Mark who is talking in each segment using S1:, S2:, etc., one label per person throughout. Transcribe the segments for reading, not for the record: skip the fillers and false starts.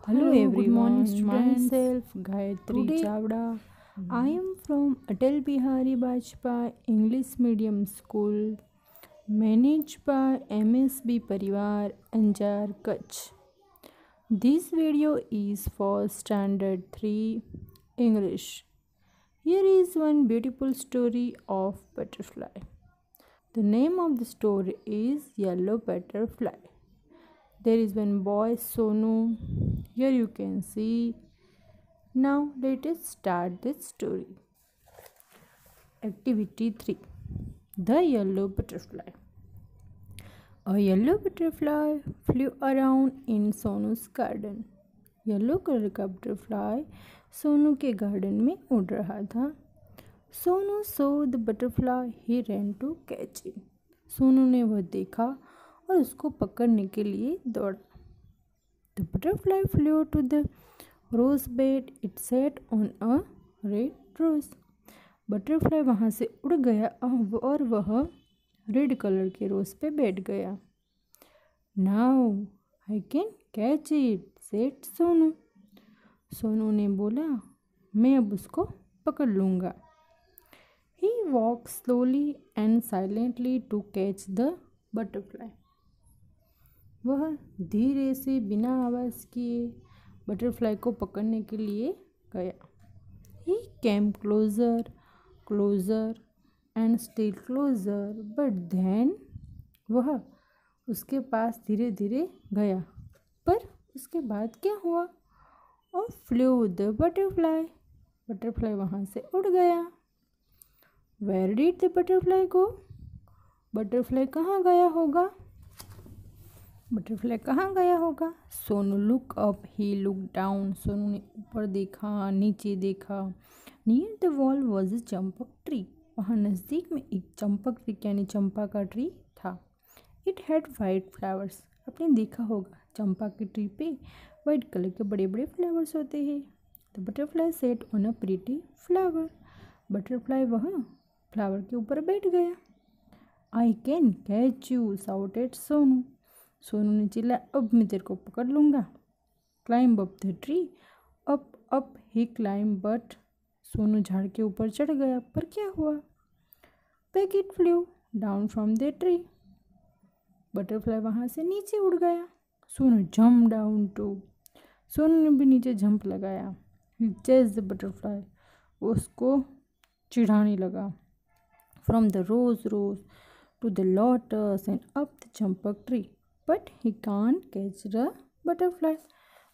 S1: Hello
S2: Good morning,
S1: everyone,
S2: students.
S1: myself Gayatri
S2: Today,
S1: Chavda. I am from Atal Bihari Vajpayee English Medium School managed by MSB Parivar Anjar Kutch. This video is for Standard 3 English. Here is one beautiful story of butterfly. The name of the story is Yellow Butterfly. There is one boy Sonu. Here you can see. Now let us start the story. Activity 3. The Yellow Butterfly. A yellow butterfly flew around in Sonu's garden. Yellow colour का butterfly Sonu के garden में उड़ रहा था. Sonu saw the butterfly he ran to catch it. Sonu ने वह देखा और उसको पकड़ने के लिए दौड़ा. The butterfly flew to the rose bed. It sat on a red rose. Butterfly वहाँ से उड़ गया और वह रेड कलर के रोज पे बैठ गया. Now I can catch it sat Sonu. Sonu ने बोला, मैं अब उसको पकड़ लूँगा. He walk slowly and silently to catch the butterfly. वह धीरे से बिना आवाज़ किए बटरफ्लाई को पकड़ने के लिए गया. He came closer closer and still closer but then. वह उसके पास धीरे धीरे गया, पर उसके बाद क्या हुआ? और फ्लू द बटरफ्लाई. बटरफ्लाई वहाँ से उड़ गया. Where did the butterfly go? Butterfly कहाँ गया होगा? बटरफ्लाई कहाँ गया होगा? Sonu look up, he look down. Sonu ने ऊपर देखा, नीचे देखा. Near the wall was a champak tree. वहाँ नज़दीक में एक चंपक ट्री यानी चंपा का ट्री था. It had white flowers. आपने देखा होगा चंपा के ट्री पे वाइट कलर के बड़े बड़े फ्लावर्स होते हैं. The butterfly sat on a pretty flower. Butterfly वह फ्लावर के ऊपर बैठ गया. I can catch you shouted Sonu. Sonu ने चिल्लाया, अब मैं तेरे को पकड़ लूँगा. Climb up the tree. Up up he climb. But Sonu झाड़ के ऊपर चढ़ गया, पर क्या हुआ? Back it flew down from the tree. Butterfly वहाँ से नीचे उड़ गया. Sonu jump down too. Sonu ने भी नीचे जंप लगाया. He chased the butterfly. वो उसको चिढ़ाने लगा. From the rose to the lotus and up the champak tree. But he can't catch the butterfly.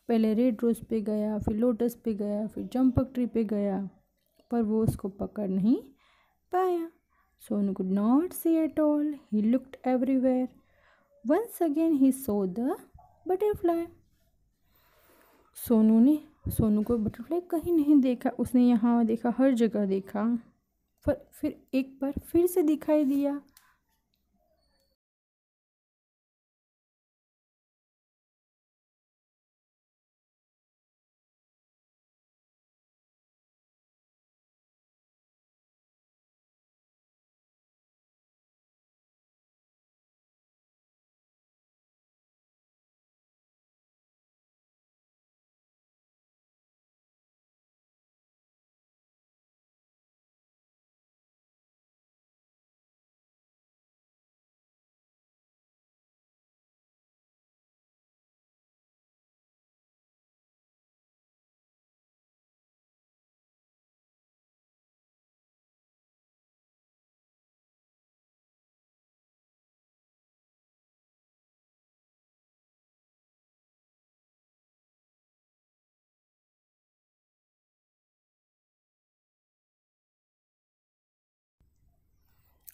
S1: पहले रेड रोज पे गया, फिर लोटस पे गया, फिर चंपक ट्री पे गया, पर वो उसको पकड़ नहीं पाया. Sonu could not see at all. He looked everywhere. Once again he saw the butterfly. Sonu को बटरफ्लाई कहीं नहीं देखा. उसने यहाँ देखा, हर जगह देखा, पर फिर एक बार फिर से दिखाई दिया.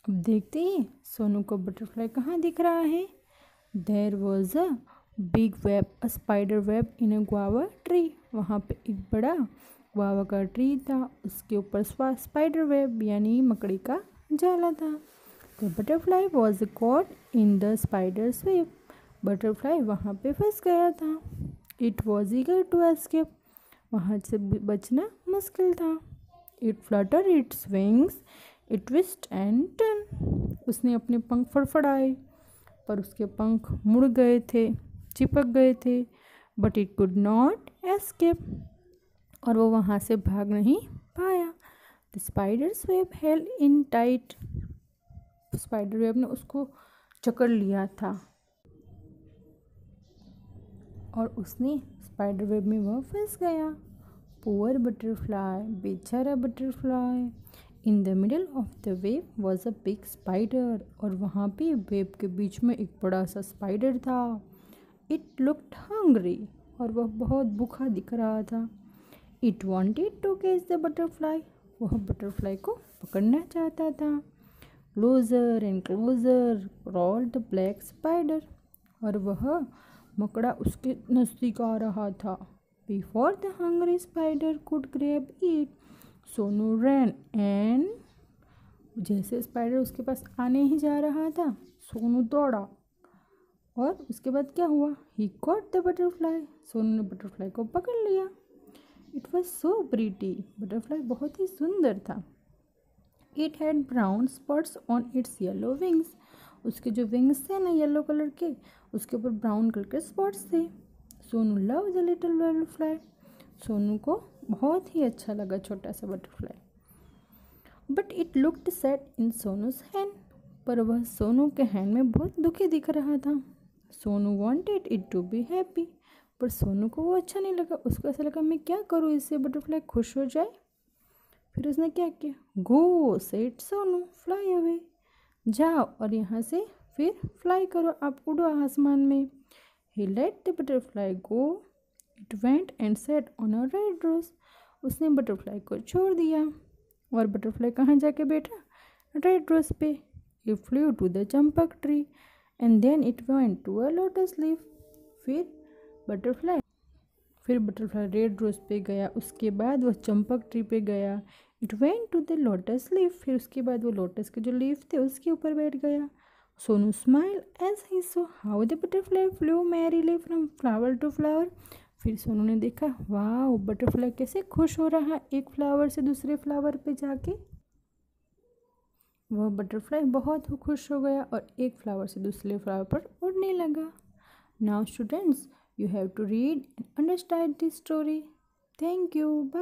S1: अब देखते हैं सोनू को बटरफ्लाई कहाँ दिख रहा है. There was a big web, a spider web in a guava tree. वहाँ पे एक बड़ा गुआवा का ट्री था. उसके ऊपर स्पाइडर वेब यानी मकड़ी का जाला था. The butterfly was caught in the spider's web. Butterfly वहाँ पे फंस गया था. It was eager to escape. वहाँ से बचना मुश्किल था. It flutter its wings. It twist and turn. उसने अपने पंख फड़फड़ाए, पर उसके पंख मुड़ गए थे, चिपक गए थे. But it could not escape, और वो वहाँ से भाग नहीं पाया। The spider's web held in tight, spider web ने उसको जकड़ लिया था और उसने स्पाइडर वेब में वह फंस गया। पुअर बटरफ्लाई, बेचारा butterfly. In the middle of the web was a big spider, और वहाँ पे वेब के बीच में एक बड़ा सा स्पाइडर था। इट लुक्ड हंग्री, और वह बहुत भूखा दिख रहा था। It wanted to catch the butterfly, वह बटरफ्लाई को पकड़ना चाहता था। Closer and closer crawled the black spider, और वह मकड़ा उसके नज़दीक आ रहा था। Before the hungry spider could grab it, Sonu ran and, जैसे स्पाइडर उसके पास आने ही जा रहा था, सोनू दौड़ा, और उसके बाद क्या हुआ? ही कॉट द बटरफ्लाई, सोनू ने बटरफ्लाई को पकड़ लिया। It was so pretty, butterfly बहुत ही सुंदर था। It had brown spots on it's yellow wings, उसके जो विंग्स थे ना येलो कलर के, उसके ऊपर ब्राउन कलर के स्पॉट्स थे। Sonu love the little butterfly, Sonu को बहुत ही अच्छा लगा छोटा सा butterfly. But it looked sad in सोनूज hand, पर वह सोनू के हैंड में बहुत दुखी दिख रहा था। Sonu wanted it to be happy, पर सोनू को वो अच्छा नहीं लगा। उसको ऐसा लगा मैं क्या करूँ इससे बटरफ्लाई खुश हो जाए। फिर उसने क्या किया? गो सेड सोनू, फ्लाई अवे, जाओ और यहाँ से फिर फ्लाई करो, आप उड़ो आसमान में। He let the butterfly go, it went and sat on a red rose, उसने बटरफ्लाई को छोड़ दिया और बटरफ्लाई कहाँ जाके बैठा? रेड रोज पे। It flew to the champak tree and then it went to a lotus leaf. फिर बटरफ्लाई रेड रोज पे गया, उसके बाद वह चंपक ट्री पे गया। It went to the lotus leaf, फिर उसके बाद वो लोटस के जो लीफ थे उसके ऊपर बैठ गया। Sonu smiled as he saw how the butterfly flew merrily from flower to flower. फिर सोनू ने देखा, वाह बटरफ्लाई कैसे खुश हो रहा है एक फ्लावर से दूसरे फ्लावर पे जाके। वह बटरफ्लाई बहुत खुश हो गया और एक फ्लावर से दूसरे फ्लावर पर उड़ने लगा। Now students, you have to read and understand this story. Thank you. Bye.